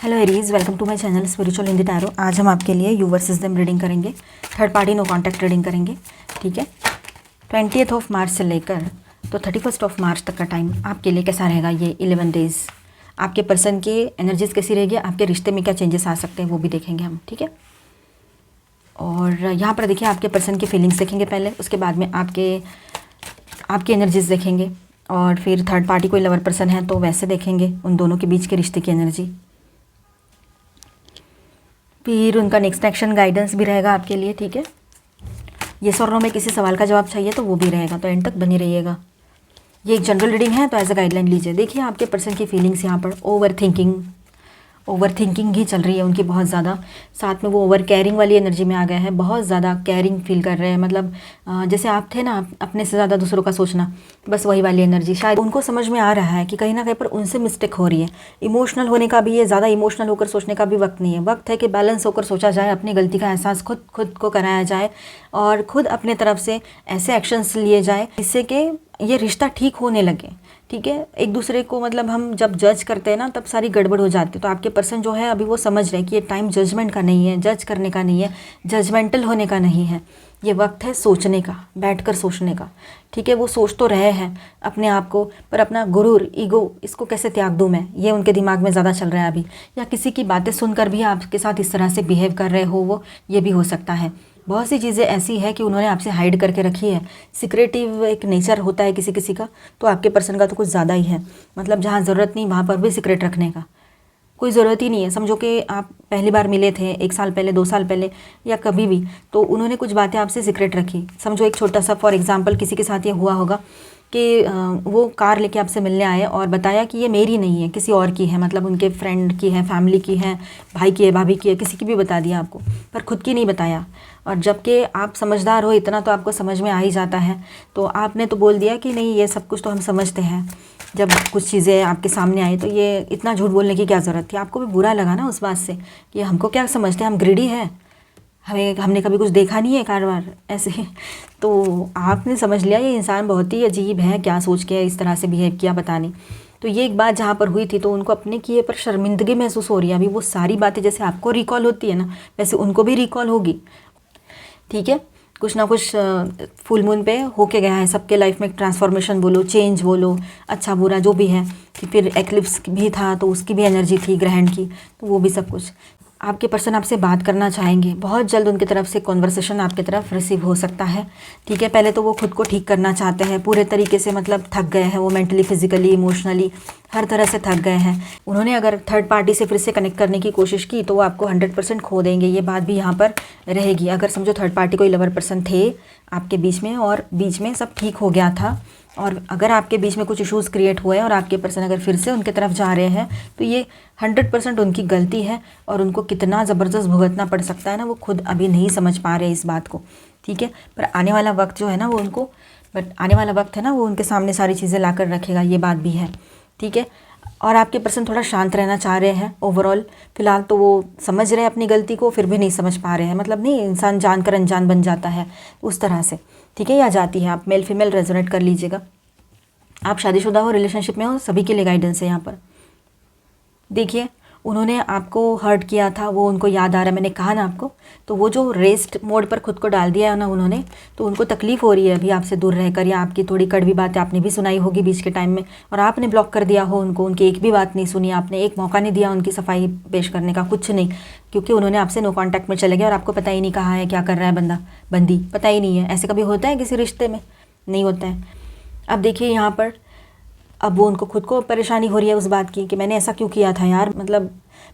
Hello Aries, welcome to my channel spiritual Hindi tarot. आज हम आपके लिए यू वर्सेस देम रीडिंग करेंगे, third party no contact reading करेंगे। ठीक है, 20 मार्च से लेकर तो 31 मार्च तक का टाइम आपके लिए कैसा रहेगा। ये 11 डेज़ आपके पर्सन की एनर्जीज कैसी रहेगी, आपके रिश्ते में क्या चेंजेस आ सकते हैं वो भी देखेंगे हम। ठीक है, और यहाँ पर देखिए आपके पर्सन की फीलिंग्स देखेंगे पहले, उसके बाद में आपकी एनर्जीज देखेंगे, और फिर थर्ड पार्टी कोई लवर पर्सन है तो वैसे देखेंगे उन दोनों के बीच के रिश्ते की एनर्जी। फिर उनका नेक्स्ट एक्शन गाइडेंस भी रहेगा आपके लिए। ठीक है, ये और नो में किसी सवाल का जवाब चाहिए तो वो भी रहेगा, तो एंड तक बनी रहिएगा। ये एक जनरल रीडिंग है तो एज अ गाइडलाइन लीजिए। देखिए आपके पर्सन की फीलिंग्स यहाँ पर ओवर थिंकिंग ही चल रही है उनकी बहुत ज़्यादा। साथ में वो ओवर केयरिंग वाली एनर्जी में आ गए हैं, बहुत ज़्यादा केयरिंग फील कर रहे हैं। मतलब जैसे आप थे ना, अपने से ज़्यादा दूसरों का सोचना, बस वही वाली एनर्जी। शायद उनको समझ में आ रहा है कि कहीं ना कहीं पर उनसे मिस्टेक हो रही है। इमोशनल होने का भी, ये ज़्यादा इमोशनल होकर सोचने का भी वक्त नहीं है। वक्त है कि बैलेंस होकर सोचा जाए, अपनी गलती का एहसास खुद को कराया जाए, और खुद अपने तरफ से ऐसे एक्शंस लिए जाए जिससे कि ये रिश्ता ठीक होने लगे। ठीक है, एक दूसरे को मतलब हम जब जज करते हैं ना तब सारी गड़बड़ हो जाती है। तो आपके पर्सन जो है अभी वो समझ रहे हैं कि ये टाइम जजमेंट का नहीं है, जज करने का नहीं है, जजमेंटल होने का नहीं है। ये वक्त है सोचने का, बैठकर सोचने का। ठीक है, वो सोच तो रहे हैं अपने आप को, पर अपना गुरूर, ईगो, इसको कैसे त्याग दूँ मैं, ये उनके दिमाग में ज़्यादा चल रहा है अभी। या किसी की बातें सुनकर भी आपके साथ इस तरह से बिहेव कर रहे हो वो, ये भी हो सकता है। बहुत सी चीज़ें ऐसी है कि उन्होंने आपसे हाइड करके रखी है। सिक्रेटिव एक नेचर होता है किसी किसी का, तो आपके पर्सन का तो कुछ ज़्यादा ही है। मतलब जहाँ ज़रूरत नहीं वहाँ पर भी सीक्रेट रखने का कोई ज़रूरत ही नहीं है। समझो कि आप पहली बार मिले थे 1 साल पहले, 2 साल पहले, या कभी भी, तो उन्होंने कुछ बातें आपसे सीक्रेट रखी। समझो एक छोटा सा फॉर एग्जांपल किसी के साथ ये हुआ होगा कि वो कार लेके आपसे मिलने आए और बताया कि ये मेरी नहीं है, किसी और की है। मतलब उनके फ्रेंड की है, फैमिली की है, भाई की है, भाभी की है, किसी की भी बता दिया आपको, पर खुद की नहीं बताया। और जबकि आप समझदार हो, इतना तो आपको समझ में आ ही जाता है, तो आपने तो बोल दिया कि नहीं ये सब कुछ तो हम समझते हैं। जब कुछ चीज़ें आपके सामने आई तो ये इतना झूठ बोलने की क्या ज़रूरत थी। आपको भी बुरा लगा ना उस बात से कि हमको क्या समझते हैं, हम ग्रीडी हैं, हमने कभी कुछ देखा नहीं है कारोबार ऐसे। तो आपने समझ लिया ये इंसान बहुत ही अजीब है, क्या सोच के इस तरह से बिहेव किया पता नहीं। तो ये एक बात जहाँ पर हुई थी तो उनको अपने किए पर शर्मिंदगी महसूस हो रही है। अभी वो सारी बातें जैसे आपको रिकॉल होती है ना, वैसे उनको भी रिकॉल होगी। ठीक है, कुछ ना कुछ फुल मून पे होके गया है सबके लाइफ में। ट्रांसफॉर्मेशन बोलो, चेंज बोलो, अच्छा बुरा जो भी है। फिर एक्लिप्स भी था तो उसकी भी एनर्जी थी, ग्रहण की, तो वो भी सब कुछ। आपके पर्सन आपसे बात करना चाहेंगे, बहुत जल्द उनकी तरफ से कॉन्वर्सेशन आपकी तरफ रिसीव हो सकता है। ठीक है, पहले तो वो खुद को ठीक करना चाहते हैं पूरे तरीके से, मतलब थक गए हैं वो, मेंटली, फिजिकली, इमोशनली, हर तरह से थक गए हैं। उन्होंने अगर थर्ड पार्टी से फिर से कनेक्ट करने की कोशिश की तो वो आपको 100% खो देंगे, ये बात भी यहाँ पर रहेगी। अगर समझो थर्ड पार्टी कोई लवर पर्सन थे आपके बीच में और बीच में सब ठीक हो गया था, और अगर आपके बीच में कुछ इश्यूज़ क्रिएट हुए और आपके पर्सन अगर फिर से उनके तरफ जा रहे हैं तो ये 100% उनकी गलती है, और उनको कितना ज़बरदस्त भुगतना पड़ सकता है ना, वो खुद अभी नहीं समझ पा रहे इस बात को। ठीक है, पर आने वाला वक्त जो है ना वो उनको, आने वाला वक्त है ना वो उनके सामने सारी चीज़ें ला कर रखेगा, ये बात भी है। ठीक है, और आपके पर्सन थोड़ा शांत रहना चाह रहे हैं ओवरऑल। फिलहाल तो वो समझ रहे हैं अपनी गलती को, फिर भी नहीं समझ पा रहे हैं। मतलब नहीं, इंसान जानकर अनजान बन जाता है उस तरह से। ठीक है, या जाती है। आप मेल फीमेल रेजोनेट कर लीजिएगा। आप शादीशुदा हो, रिलेशनशिप में हो, सभी के लिए गाइडेंस है यहाँ पर। देखिए उन्होंने आपको हर्ट किया था, वो उनको याद आ रहा है, मैंने कहा ना आपको। तो वो जो रेस्ट मोड पर खुद को डाल दिया है ना उन्होंने, तो उनको तकलीफ़ हो रही है अभी आपसे दूर रहकर, या आपकी थोड़ी कड़वी बातें आपने भी सुनाई होगी बीच के टाइम में, और आपने ब्लॉक कर दिया हो उनको। उनकी एक भी बात नहीं सुनी आपने, एक मौका नहीं दिया उनकी सफाई पेश करने का, कुछ नहीं, क्योंकि उन्होंने आपसे नो कॉन्टैक्ट में चले गए और आपको पता ही नहीं कहा है क्या कर रहा है बंदा बंदी, पता ही नहीं है। ऐसे कभी होता है किसी रिश्ते में? नहीं होता है। अब देखिए यहाँ पर, अब वो उनको खुद को परेशानी हो रही है उस बात की कि मैंने ऐसा क्यों किया था यार, मतलब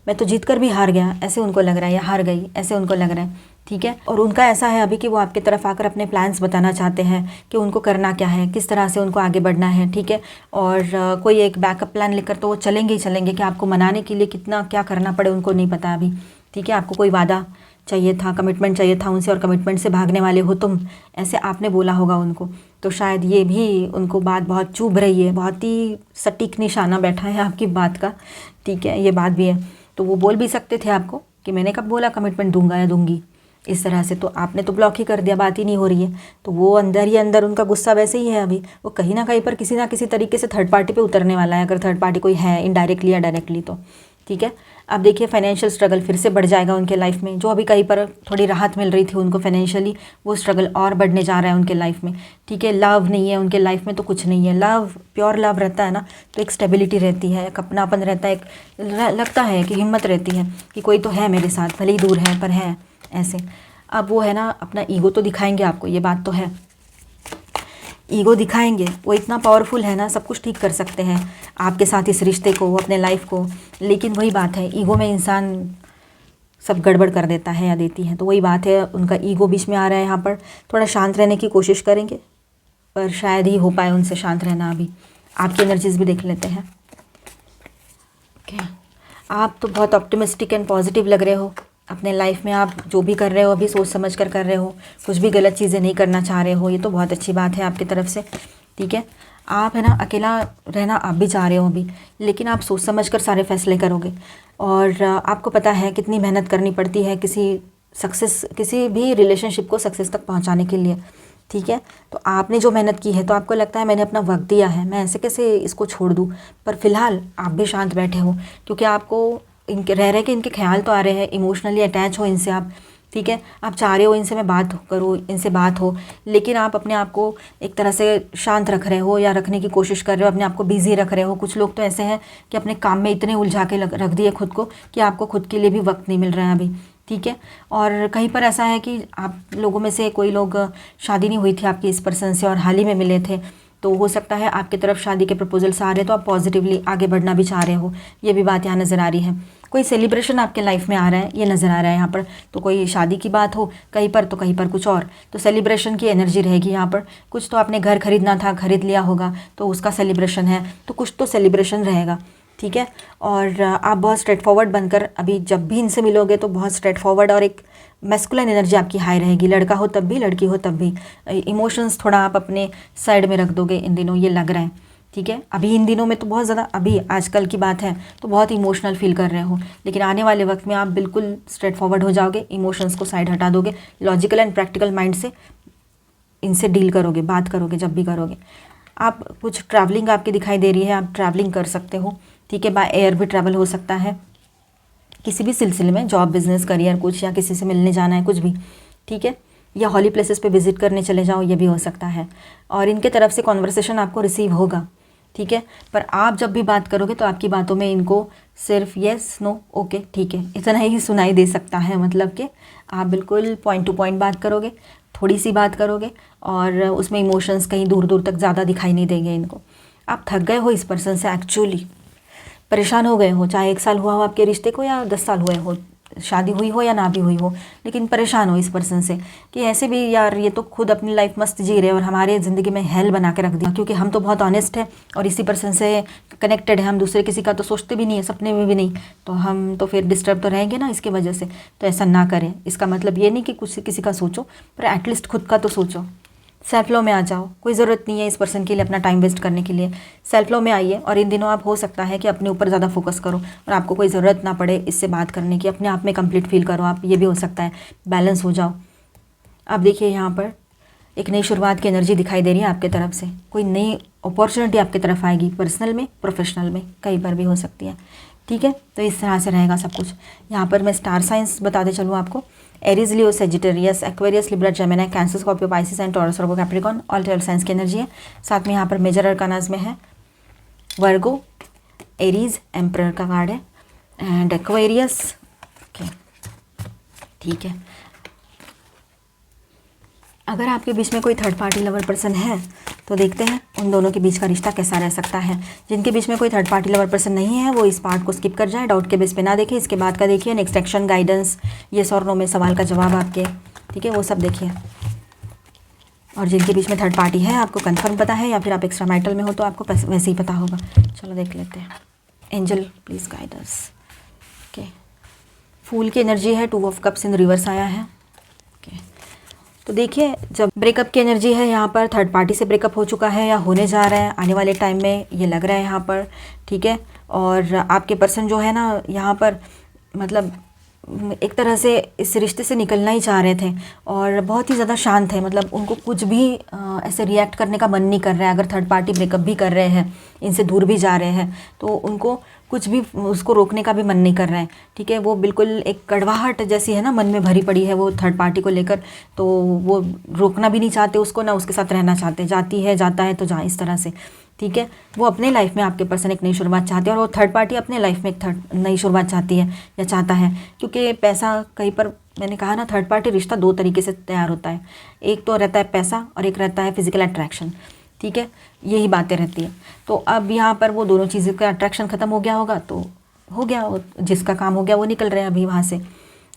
मैं तो जीत कर भी हार गया, ऐसे उनको लग रहा है, या हार गई ऐसे उनको लग रहा है। ठीक है, और उनका ऐसा है अभी कि वो आपकी तरफ आकर अपने प्लान्स बताना चाहते हैं कि उनको करना क्या है, किस तरह से उनको आगे बढ़ना है। ठीक है, और कोई एक बैकअप प्लान लेकर तो वो चलेंगे ही चलेंगे, कि आपको मनाने के लिए कितना क्या करना पड़े उनको नहीं पता अभी। ठीक है, आपको कोई वादा चाहिए था, कमिटमेंट चाहिए था उनसे, और कमिटमेंट से भागने वाले हो तुम, ऐसे आपने बोला होगा उनको। तो शायद ये भी उनको बात बहुत चुभ रही है, बहुत ही सटीक निशाना बैठा है आपकी बात का। ठीक है, ये बात भी है। तो वो बोल भी सकते थे आपको कि मैंने कब बोला कमिटमेंट दूंगा या दूंगी, इस तरह से। तो आपने तो ब्लॉक ही कर दिया, बात ही नहीं हो रही है। तो वो अंदर ही अंदर उनका गुस्सा वैसे ही है अभी, वो कहीं ना कहीं पर किसी ना किसी तरीके से थर्ड पार्टी पे उतरने वाला है, अगर थर्ड पार्टी कोई है इनडायरेक्टली या डायरेक्टली तो। ठीक है, अब देखिए फाइनेंशियल स्ट्रगल फिर से बढ़ जाएगा उनके लाइफ में। जो अभी कहीं पर थोड़ी राहत मिल रही थी उनको फाइनेंशियली, वो स्ट्रगल और बढ़ने जा रहा है उनके लाइफ में, ठीक है। लव नहीं है उनके लाइफ में तो कुछ नहीं है। लव, प्योर लव रहता है ना, तो एक स्टेबिलिटी रहती है, एक अपनापन रहता है, एक लगता है कि हिम्मत रहती है कि कोई तो है मेरे साथ, भले ही दूर है पर है, ऐसे। अब वो है ना अपना ईगो तो दिखाएंगे आपको, ये बात तो है, ईगो दिखाएंगे। वो इतना पावरफुल है ना, सब कुछ ठीक कर सकते हैं आपके साथ, इस रिश्ते को, अपने लाइफ को। लेकिन वही बात है, ईगो में इंसान सब गड़बड़ कर देता है या देती है। तो वही बात है, उनका ईगो बीच में आ रहा है यहाँ पर। थोड़ा शांत रहने की कोशिश करेंगे पर शायद ही हो पाए उनसे शांत रहना। अभी आपकी एनर्जीज भी देख लेते हैं। ओके, आप तो बहुत ऑप्टिमिस्टिक एंड पॉजिटिव लग रहे हो अपने लाइफ में। आप जो भी कर रहे हो अभी सोच समझ कर रहे हो, कुछ भी गलत चीज़ें नहीं करना चाह रहे हो, ये तो बहुत अच्छी बात है आपकी तरफ से, ठीक है। आप है ना अकेला रहना आप भी चाह रहे हो अभी, लेकिन आप सोच समझ कर सारे फैसले करोगे। और आपको पता है कितनी मेहनत करनी पड़ती है किसी भी रिलेशनशिप को सक्सेस तक पहुंचाने के लिए, ठीक है। तो आपने जो मेहनत की है तो आपको लगता है मैंने अपना वक्त दिया है, मैं ऐसे कैसे इसको छोड़ दूँ। पर फिलहाल आप भी शांत बैठे हो, क्योंकि आपको इनके रह के इनके ख्याल तो आ रहे हैं, इमोशनली अटैच हो इनसे आप, ठीक है। आप चाह रहे हो इनसे मैं बात करूँ, इनसे बात हो, लेकिन आप अपने आप को एक तरह से शांत रख रहे हो या रखने की कोशिश कर रहे हो, अपने आप को बिज़ी रख रहे हो। कुछ लोग तो ऐसे हैं कि अपने काम में इतने उलझा के रख दिए खुद को कि आपको खुद के लिए भी वक्त नहीं मिल रहा है अभी, ठीक है। और कहीं पर ऐसा है कि आप लोगों में से कोई लोग शादी नहीं हुई थी आपकी इस पर्सन से और हाल ही में मिले थे, तो हो सकता है आपकी तरफ शादी के प्रपोजल्स आ रहे हैं, तो आप पॉजिटिवली आगे बढ़ना भी चाह रहे हो, ये भी बात यहाँ नज़र आ रही है। कोई सेलिब्रेशन आपके लाइफ में आ रहा है, ये नज़र आ रहा है यहाँ पर। तो कोई शादी की बात हो कहीं पर, तो कहीं पर कुछ और, तो सेलिब्रेशन की एनर्जी रहेगी यहाँ पर। कुछ तो आपने घर खरीदना था, खरीद लिया होगा, तो उसका सेलिब्रेशन है, तो कुछ तो सेलिब्रेशन रहेगा, ठीक है। और आप बहुत स्ट्रेट फॉरवर्ड बनकर अभी जब भी इनसे मिलोगे तो बहुत स्ट्रेट फॉरवर्ड और एक मैस्कुलिन एनर्जी आपकी हाई रहेगी। लड़का हो तब भी, लड़की हो तब भी। इमोशंस थोड़ा आप अपने साइड में रख दोगे इन दिनों, ये लग रहा है, ठीक है। अभी इन दिनों में तो बहुत ज़्यादा, अभी आजकल की बात है तो बहुत इमोशनल फील कर रहे हो, लेकिन आने वाले वक्त में आप बिल्कुल स्ट्रेट फॉरवर्ड हो जाओगे, इमोशंस को साइड हटा दोगे, लॉजिकल एंड प्रैक्टिकल माइंड से इनसे डील करोगे, बात करोगे जब भी करोगे। आप कुछ ट्रैवलिंग आपकी दिखाई दे रही है, आप ट्रैवलिंग कर सकते हो, ठीक है। बाय एयर भी ट्रैवल हो सकता है किसी भी सिलसिले में, जॉब, बिजनेस, करियर कुछ, या किसी से मिलने जाना है कुछ भी, ठीक है। या हॉली प्लेसेस पे विजिट करने चले जाओ, ये भी हो सकता है। और इनके तरफ से कॉन्वर्सेशन आपको रिसीव होगा, ठीक है। पर आप जब भी बात करोगे तो आपकी बातों में इनको सिर्फ येस, नो, ओके, ठीक है, इतना ही सुनाई दे सकता है। मतलब कि आप बिल्कुल पॉइंट टू पॉइंट बात करोगे, थोड़ी सी बात करोगे, और उसमें इमोशंस कहीं दूर दूर तक ज़्यादा दिखाई नहीं देंगे इनको। आप थक गए हो इस पर्सन से, एक्चुअली परेशान हो गए हो, चाहे 1 साल हुआ हो आपके रिश्ते को या 10 साल हुए हो, शादी हुई हो या ना भी हुई हो, लेकिन परेशान हो इस पर्सन से कि ऐसे भी यार ये तो खुद अपनी लाइफ मस्त जी रहे और हमारे ज़िंदगी में हेल बना के रख दिया। क्योंकि हम तो बहुत ऑनेस्ट है और इसी पर्सन से कनेक्टेड है, हम दूसरे किसी का तो सोचते भी नहीं है, सपने में भी नहीं, तो हम तो फिर डिस्टर्ब तो रहेंगे ना इसके वजह से। तो ऐसा ना करें, इसका मतलब ये नहीं कि कुछ किसी का सोचो, पर एटलीस्ट खुद का तो सोचो। सेल्फ लो में आ जाओ, कोई ज़रूरत नहीं है इस पर्सन के लिए अपना टाइम वेस्ट करने के लिए। सेल्फ लो में आइए, और इन दिनों आप हो सकता है कि अपने ऊपर ज़्यादा फोकस करो और आपको कोई ज़रूरत ना पड़े इससे बात करने की, अपने आप में कंप्लीट फील करो आप, ये भी हो सकता है, बैलेंस हो जाओ। अब देखिए यहाँ पर एक नई शुरुआत की एनर्जी दिखाई दे रही है आपके तरफ से, कोई नई अपॉर्चुनिटी आपकी तरफ आएगी, पर्सनल में, प्रोफेशनल में, कहीं पर भी हो सकती है, ठीक है। तो इस तरह से रहेगा सब कुछ। यहाँ पर मैं स्टार साइंस बताते चलूँ आपको, Aries, Leo, Sagittarius, Aquarius, Libra, Gemini, cancer, Scorpio, Pisces and taurus, Virgo, Capricorn, all 12 science की एनर्जी है। साथ में यहाँ पर मेजर अरकानाज में है वर्गो, एरीज, एम्परर का कार्ड है, एंड एक्वेरियस, ओके, ठीक है। अगर आपके बीच में कोई थर्ड पार्टी लवर पर्सन है तो देखते हैं उन दोनों के बीच का रिश्ता कैसा रह सकता है। जिनके बीच में कोई थर्ड पार्टी लवर पर्सन नहीं है वो इस पार्ट को स्किप कर जाए, डाउट के बेस पे ना देखें, इसके बाद का देखिए नेक्स्ट एक्शन, गाइडेंस, येस और नो में सवाल का जवाब आपके, ठीक है, वो सब देखिए। और जिनके बीच में थर्ड पार्टी है आपको कंफर्म पता है, या फिर आप एक्स्ट्रा मैरिटल में हो तो आपको वैसे ही पता होगा। चलो देख लेते हैं। Angel please guide us. Okay, फूल की एनर्जी है, 2 ऑफ कप्स इन रिवर्स आया है। ओके, तो देखिए जब ब्रेकअप की एनर्जी है यहाँ पर, थर्ड पार्टी से ब्रेकअप हो चुका है या होने जा रहा है आने वाले टाइम में, ये लग रहा है यहाँ पर, ठीक है। और आपके पर्सन जो है ना यहाँ पर, मतलब एक तरह से इस रिश्ते से निकलना ही चाह रहे थे और बहुत ही ज़्यादा शांत है, मतलब उनको कुछ भी ऐसे रिएक्ट करने का मन नहीं कर रहा है। अगर थर्ड पार्टी ब्रेकअप भी कर रहे हैं, इनसे दूर भी जा रहे हैं, तो उनको कुछ भी उसको रोकने का भी मन नहीं कर रहा है, ठीक है। वो बिल्कुल एक कड़वाहट जैसी है ना मन में भरी पड़ी है वो थर्ड पार्टी को लेकर, तो वो रोकना भी नहीं चाहते उसको, ना उसके साथ रहना चाहते, जाती है जाता है तो जा, इस तरह से, ठीक है। वो अपने लाइफ में आपके पर्सन एक नई शुरुआत चाहते हैं और वो थर्ड पार्टी अपने लाइफ में एक नई शुरुआत चाहती है या चाहता है, क्योंकि पैसा कहीं पर, मैंने कहा ना थर्ड पार्टी रिश्ता दो तरीके से तैयार होता है, एक तो रहता है पैसा और एक रहता है फिजिकल अट्रैक्शन, ठीक है। यही बातें रहती है। तो अब यहाँ पर वो दोनों चीज़ों का अट्रैक्शन ख़त्म हो गया होगा, तो हो गया, जिसका काम हो गया वो निकल रहे हैं अभी वहाँ से।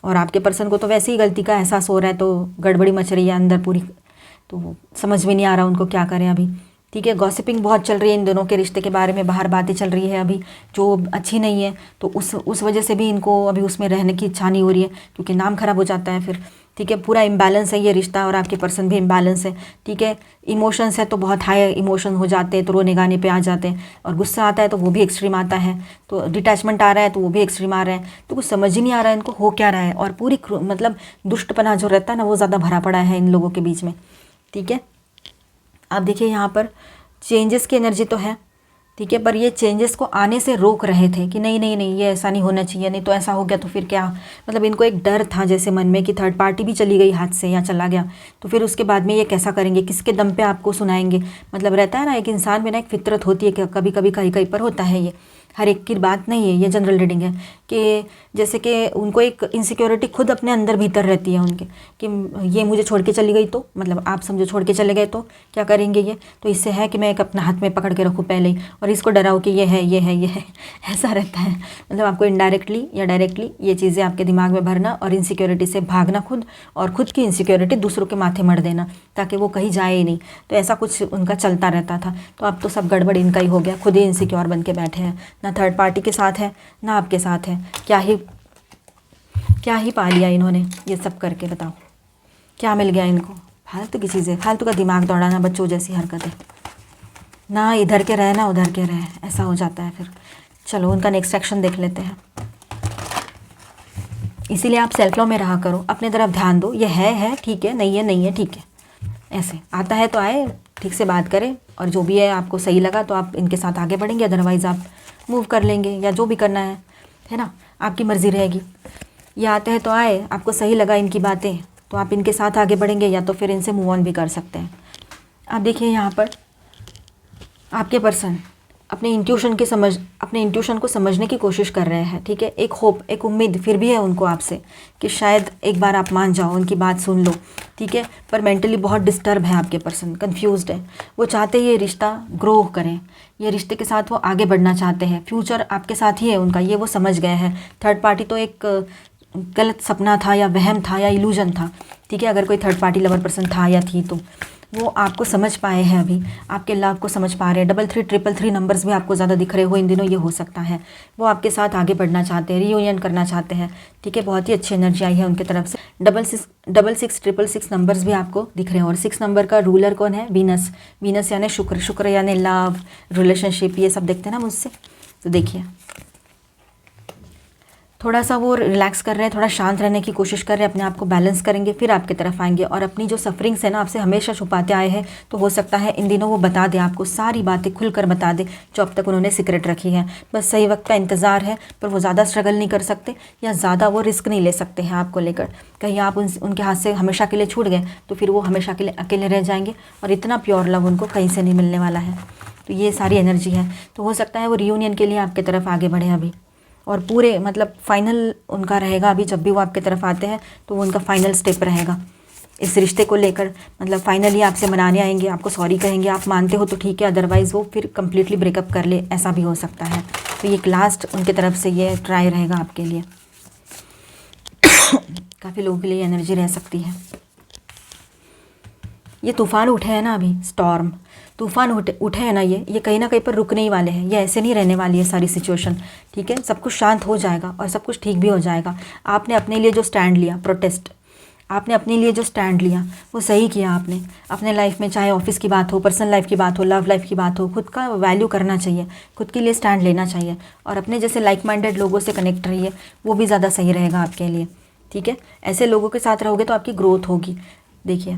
और आपके पर्सन को तो वैसे ही गलती का एहसास हो रहा है, तो गड़बड़ी मच रही है अंदर पूरी, तो समझ में नहीं आ रहा उनको क्या करें अभी, ठीक है। गॉसिपिंग बहुत चल रही है इन दोनों के रिश्ते के बारे में, बाहर बातें चल रही है अभी जो अच्छी नहीं है, तो उस वजह से भी इनको अभी उसमें रहने की इच्छा नहीं हो रही है, क्योंकि नाम खराब हो जाता है फिर, ठीक है। पूरा इम्बैलेंस है ये रिश्ता और आपके पर्सन भी इम्बैलेंस है, ठीक है। इमोशंस है तो बहुत हाई इमोशन हो जाते हैं, तो रोने गाने पे आ जाते हैं, और गुस्सा आता है तो वो भी एक्सट्रीम आता है, तो डिटैचमेंट आ रहा है तो वो भी एक्सट्रीम आ रहा है, तो कुछ समझ ही नहीं आ रहा है इनको हो क्या रहा है। और पूरी मतलब दुष्टपना जो रहता है ना वो ज़्यादा भरा पड़ा है इन लोगों के बीच में, ठीक है। आप देखिए यहाँ पर चेंजेस की एनर्जी तो है, ठीक है, पर ये चेंजेस को आने से रोक रहे थे कि नहीं नहीं नहीं ये ऐसा नहीं होना चाहिए, नहीं तो ऐसा हो गया तो फिर क्या, मतलब इनको एक डर था जैसे मन में कि थर्ड पार्टी भी चली गई हाथ से या चला गया तो फिर उसके बाद में ये कैसा करेंगे, किसके दम पे आपको सुनाएंगे। मतलब रहता है ना एक इंसान में ना एक फितरत होती है कि कभी कभी कहीं कहीं पर होता है, ये हर एक की बात नहीं है, ये जनरल रीडिंग है कि जैसे कि उनको एक इनसिक्योरिटी खुद अपने अंदर भीतर रहती है उनके कि ये मुझे छोड़ के चली गई तो, मतलब आप समझो छोड़ के चले गए तो क्या करेंगे ये, तो इससे है कि मैं एक अपना हाथ में पकड़ के रखूँ पहले ही और इसको डराऊँ कि ये है ये है ये है, ऐसा रहता है। मतलब आपको इनडायरेक्टली या डायरेक्टली ये चीज़ें आपके दिमाग में भरना और इनसिक्योरिटी से भागना खुद, और खुद की इनसिक्योरिटी दूसरों के माथे मढ़ देना ताकि वो कहीं जाए ही नहीं, तो ऐसा कुछ उनका चलता रहता था। तो अब तो सब गड़बड़ इनका ही हो गया, खुद ही इनसिक्योर बन के बैठे हैं, ना थर्ड पार्टी के साथ है ना आपके साथ है, क्या ही पा लिया इन्होंने ये सब करके, बताओ क्या मिल गया इनको, फालतू की चीज़ें, फालतू का दिमाग दौड़ाना, बच्चों जैसी हरकतें, ना इधर के रहे ना उधर के रहे, ऐसा हो जाता है फिर। चलो उनका नेक्स्ट एक्शन देख लेते हैं। इसीलिए आप सेल्फ लव में रहा करो, अपने तरफ ध्यान दो, ये है ठीक है, नहीं है ठीक है, ऐसे आता है तो आए, ठीक से बात करें, और जो भी है आपको सही लगा तो आप इनके साथ आगे बढ़ेंगे, अदरवाइज़ आप मूव कर लेंगे या जो भी करना है ना, आपकी मर्ज़ी रहेगी। ये आते हैं तो आए, आपको सही लगा इनकी बातें तो आप इनके साथ आगे बढ़ेंगे, या तो फिर इनसे मूव ऑन भी कर सकते हैं। आप देखिए यहाँ पर आपके पर्सन अपने इंट्यूशन को समझने की कोशिश कर रहे हैं, ठीक है। एक होप, एक उम्मीद फिर भी है उनको आपसे कि शायद एक बार आप मान जाओ, उनकी बात सुन लो, ठीक है। पर मेंटली बहुत डिस्टर्ब है आपके पर्सन, कंफ्यूज्ड है, वो चाहते हैं ये रिश्ता ग्रो करें, ये रिश्ते के साथ वो आगे बढ़ना चाहते हैं, फ्यूचर आपके साथ ही है उनका, ये वो समझ गए हैं। थर्ड पार्टी तो एक गलत सपना था या वहम था या इल्यूजन था, ठीक है। अगर कोई थर्ड पार्टी लवर पर्सन था या थी तो वो आपको समझ पाए हैं, अभी आपके लव को समझ पा रहे हैं। 3333 नंबर्स भी आपको ज़्यादा दिख रहे हो इन दिनों, ये हो सकता है वो आपके साथ आगे बढ़ना चाहते हैं, रियूनियन करना चाहते हैं, ठीक है। बहुत ही अच्छी एनर्जी आई है उनकी तरफ से। 6666 नंबर्स भी आपको दिख रहे हैं, और 6 नंबर का रूलर कौन है, वीनस यानी शुक्र यानी लव, रिलेशनशिप, ये सब देखते हैं ना मुझसे, तो देखिए थोड़ा सा वो रिलैक्स कर रहे हैं, थोड़ा शांत रहने की कोशिश कर रहे हैं, अपने आप को बैलेंस करेंगे, फिर आपके तरफ आएंगे। और अपनी जो सफरिंग्स है ना आपसे हमेशा छुपाते आए हैं, तो हो सकता है इन दिनों वो बता दे आपको, सारी बातें खुलकर बता दे जो अब तक उन्होंने सीक्रेट रखी है। बस सही वक्त का इंतज़ार है, पर वो ज़्यादा स्ट्रगल नहीं कर सकते या ज़्यादा वो रिस्क नहीं ले सकते हैं आपको लेकर। कहीं आप उनके हाथ से हमेशा के लिए छूट गए तो फिर वो हमेशा के लिए अकेले रह जाएंगे, और इतना प्योर लव उनको कहीं से नहीं मिलने वाला है। तो ये सारी एनर्जी है, तो हो सकता है वो रियूनियन के लिए आपके तरफ आगे बढ़े अभी, और पूरे मतलब फाइनल उनका रहेगा अभी। जब भी वो आपके तरफ आते हैं तो वो उनका फाइनल स्टेप रहेगा इस रिश्ते को लेकर, मतलब फाइनली आपसे मनाने आएंगे, आपको सॉरी कहेंगे, आप मानते हो तो ठीक है, अदरवाइज़ वो फिर कम्प्लीटली ब्रेकअप कर ले, ऐसा भी हो सकता है। तो ये एक लास्ट उनके तरफ से ये ट्राई रहेगा आपके लिए। काफ़ी लोगों के लिए एनर्जी रह सकती है। ये तूफ़ान उठे हैं ना अभी, स्टॉर्म तूफ़ान उठे हैं ना, ये कहीं ना कहीं पर रुकने ही वाले हैं, ये ऐसे नहीं रहने वाली है सारी सिचुएशन, ठीक है। सब कुछ शांत हो जाएगा और सब कुछ ठीक भी हो जाएगा। आपने अपने लिए जो स्टैंड लिया, प्रोटेस्ट, आपने अपने लिए जो स्टैंड लिया वो सही किया आपने अपने लाइफ में, चाहे ऑफिस की बात हो, पर्सनल लाइफ की बात हो, लव लाइफ की बात हो, खुद का वैल्यू करना चाहिए, खुद के लिए स्टैंड लेना चाहिए, और अपने जैसे लाइक माइंडेड लोगों से कनेक्ट रहिए, वो भी ज़्यादा सही रहेगा आपके लिए, ठीक है। ऐसे लोगों के साथ रहोगे तो आपकी ग्रोथ होगी। देखिए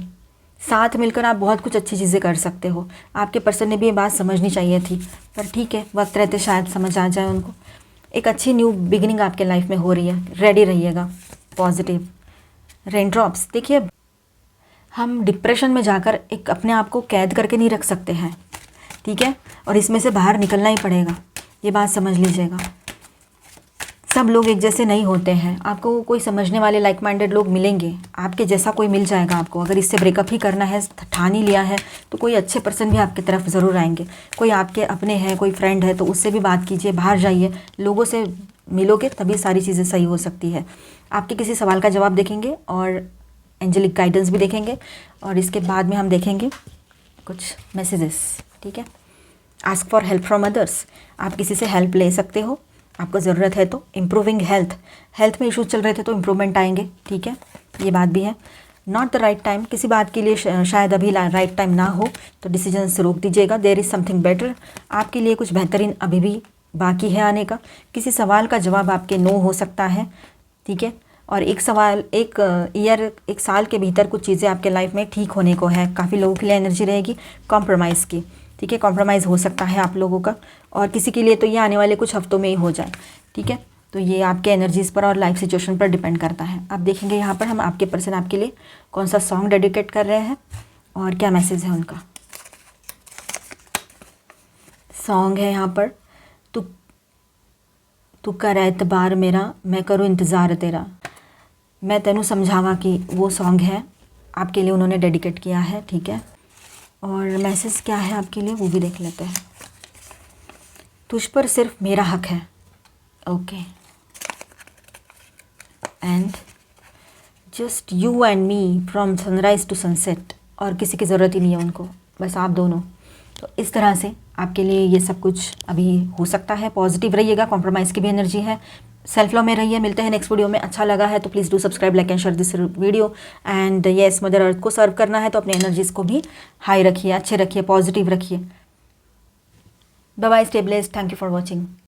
साथ मिलकर आप बहुत कुछ अच्छी चीज़ें कर सकते हो। आपके पर्सन ने भी ये बात समझनी चाहिए थी, पर ठीक है, वक्त रहते शायद समझ आ जाए उनको। एक अच्छी न्यू बिगिनिंग आपके लाइफ में हो रही है, रेडी रहिएगा, पॉजिटिव। रेन ड्रॉप्स, देखिए हम डिप्रेशन में जाकर एक अपने आप को कैद करके नहीं रख सकते हैं, ठीक है, और इसमें से बाहर निकलना ही पड़ेगा, ये बात समझ लीजिएगा। सब लोग एक जैसे नहीं होते हैं, आपको कोई समझने वाले लाइक माइंडेड लोग मिलेंगे, आपके जैसा कोई मिल जाएगा आपको। अगर इससे ब्रेकअप ही करना है, ठान ही लिया है, तो कोई अच्छे पर्सन भी आपकी तरफ ज़रूर आएंगे। कोई आपके अपने हैं, कोई फ्रेंड है, तो उससे भी बात कीजिए, बाहर जाइए, लोगों से मिलोगे तभी सारी चीज़ें सही हो सकती है। आपके किसी सवाल का जवाब देखेंगे और एंजेलिक गाइडेंस भी देखेंगे, और इसके बाद में हम देखेंगे कुछ मैसेजेस, ठीक है। Ask for help from others, आप किसी से हेल्प ले सकते हो, आपको ज़रूरत है तो। इम्प्रूविंग हेल्थ में इश्यूज चल रहे थे तो इम्प्रूवमेंट आएंगे, ठीक है, ये बात भी है। नॉट द राइट टाइम, किसी बात के लिए शायद अभी राइट टाइम ना हो तो डिसीजन से रोक दीजिएगा। देयर इज़ समथिंग बेटर, आपके लिए कुछ बेहतरीन अभी भी बाकी है आने का। किसी सवाल का जवाब आपके नो हो सकता है, ठीक है, और एक साल के भीतर कुछ चीज़ें आपके लाइफ में ठीक होने को है। काफ़ी लोगों के लिए एनर्जी रहेगी कॉम्प्रोमाइज़ की, ठीक है, कॉम्प्रोमाइज़ हो सकता है आप लोगों का, और किसी के लिए तो ये आने वाले कुछ हफ्तों में ही हो जाए, ठीक है। तो ये आपके एनर्जीज़ पर और लाइफ सिचुएशन पर डिपेंड करता है। अब देखेंगे यहाँ पर हम आपके पर्सन आपके लिए कौन सा सॉन्ग डेडिकेट कर रहे हैं और क्या मैसेज है उनका। सॉन्ग है यहाँ पर, तू कर एतबार मेरा, मैं करूँ इंतज़ार तेरा, मैं तेनू समझावा कि वो सॉन्ग है, आपके लिए उन्होंने डेडिकेट किया है, ठीक है। और मैसेज क्या है आपके लिए वो भी देख लेते हैं। तुझ पर सिर्फ मेरा हक है, okay, and just you and me from sunrise to sunset, और किसी की ज़रूरत ही नहीं है उनको, बस आप दोनों। तो इस तरह से आपके लिए ये सब कुछ अभी हो सकता है। पॉजिटिव रहिएगा, कॉम्प्रोमाइज़ की भी एनर्जी है, सेल्फ लव में रहिए। मिलते हैं नेक्स्ट वीडियो में। अच्छा लगा है तो please do subscribe, like and share this video. And yes, mother earth को सर्व करना है तो अपने एनर्जीज़ को भी हाई रखिए, अच्छे रखिए, पॉजिटिव रखिए। Bye bye, stay blessed, thank you for watching.